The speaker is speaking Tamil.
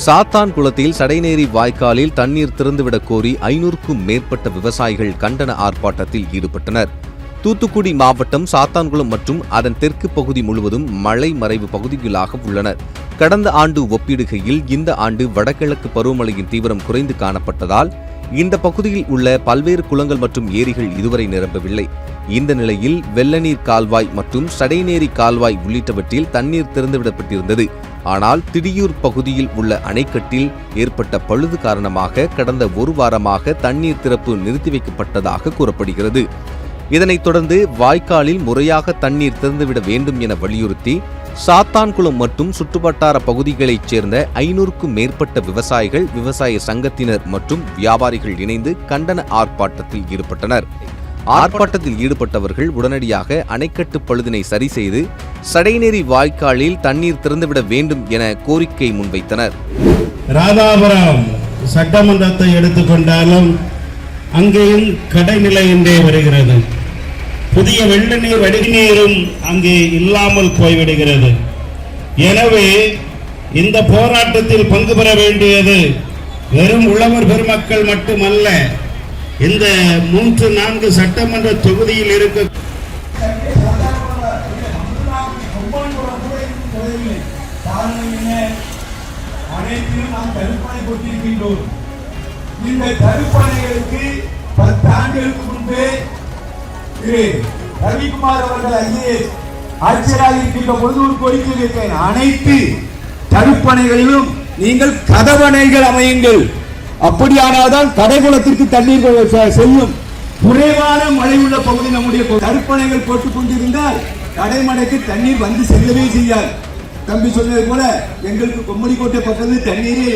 சாத்தான்குளத்தில் சடைநேரி வாய்க்காலில் தண்ணீர் திறந்துவிடக் கோரி 500க்கும் மேற்பட்ட விவசாயிகள் கண்டன ஆர்ப்பாட்டத்தில் ஈடுபட்டனர். தூத்துக்குடி மாவட்டம் சாத்தான்குளம் மற்றும் அதன் தெற்கு பகுதி முழுவதும் மழை மறைவு பகுதிகளாக உள்ளனர். கடந்த ஆண்டு ஒப்பிடுகையில் இந்த ஆண்டு வடகிழக்கு பருவமழையின் தீவிரம் குறைந்து காணப்பட்டதால் இந்த பகுதியில் உள்ள பல்வேறு குளங்கள் மற்றும் ஏரிகள் இதுவரை நிரம்பவில்லை. இந்த நிலையில் வெள்ளநீர் கால்வாய் மற்றும் சடைநேரி கால்வாய் உள்ளிட்டவற்றில் தண்ணீர் திறந்துவிடப்பட்டிருந்தது. ஆனால் திடியூர் பகுதியில் உள்ள அணைக்கட்டில் ஏற்பட்ட பழுது காரணமாக கடந்த ஒரு வாரமாக தண்ணீர் திறப்பு நிறுத்தி வைக்கப்பட்டதாக கூறப்படுகிறது. இதனைத் தொடர்ந்து வாய்க்காலில் முறையாக தண்ணீர் திறந்துவிட வேண்டும் என வலியுறுத்தி சாத்தான்குளம் மற்றும் சுற்றுவட்டார பகுதிகளைச் சேர்ந்த 500க்கும் மேற்பட்ட விவசாயிகள், விவசாய சங்கத்தினர் மற்றும் வியாபாரிகள் இணைந்து கண்டன ஆர்ப்பாட்டத்தில் ஈடுபட்டனர். ஆர்ப்பாட்டத்தில் ஈடுபட்டவர்கள் உடனடியாக அணைக்கட்டு பழுதினை சரி செய்து சடைநேரி வாய்க்காலில் தண்ணீர் திறந்துவிட வேண்டும் என கோரிக்கை முன்வைத்தனர். ராதாபுரம் சட்டமன்றத்தை எடுத்துக்கொண்டாலும் அங்கேயும் கடைநிலை என்றே வருகிறது. புதிய வெள்ள நீர் வடிநீரும் அங்கே இல்லாமல் போய்விடுகிறது. எனவே இந்த போராட்டத்தில் பங்கு பெற வேண்டியது வெறும் உழவர் பெருமக்கள் மட்டுமல்ல, இந்த 3-4 சட்டமன்ற தொகுதியில் இருக்க அனைத்திலும் நாம் தடுப்பணை கொடுத்திருக்கின்றோம். இந்த தடுப்பணைகளுக்கு 10 ஆண்டுகளுக்கு முன்பே ரவிக்குமார் அவர்கள் ஐஏஎஸ் ஆட்சியராக இருக்கின்ற பொழுது ஒரு கோரிக்கை வைத்தேன். அனைத்து தடுப்பணைகளிலும் நீங்கள் கதவணைகள் அமையுங்கள். அப்படியானால்தான் கடைக்குளத்திற்கு தண்ணீர் செல்லும். குறைவான மழை உள்ள பகுதி நம்முடைய தடுப்பணைகள் போட்டுக் கொண்டிருந்தால் கடைமடைக்கு தண்ணீர் வந்து செல்லவே செய்யாது. தம்பி சொன்னது போல எங்களுக்கு கொம்மடிக்கோட்டை பக்கத்தில் தண்ணீரே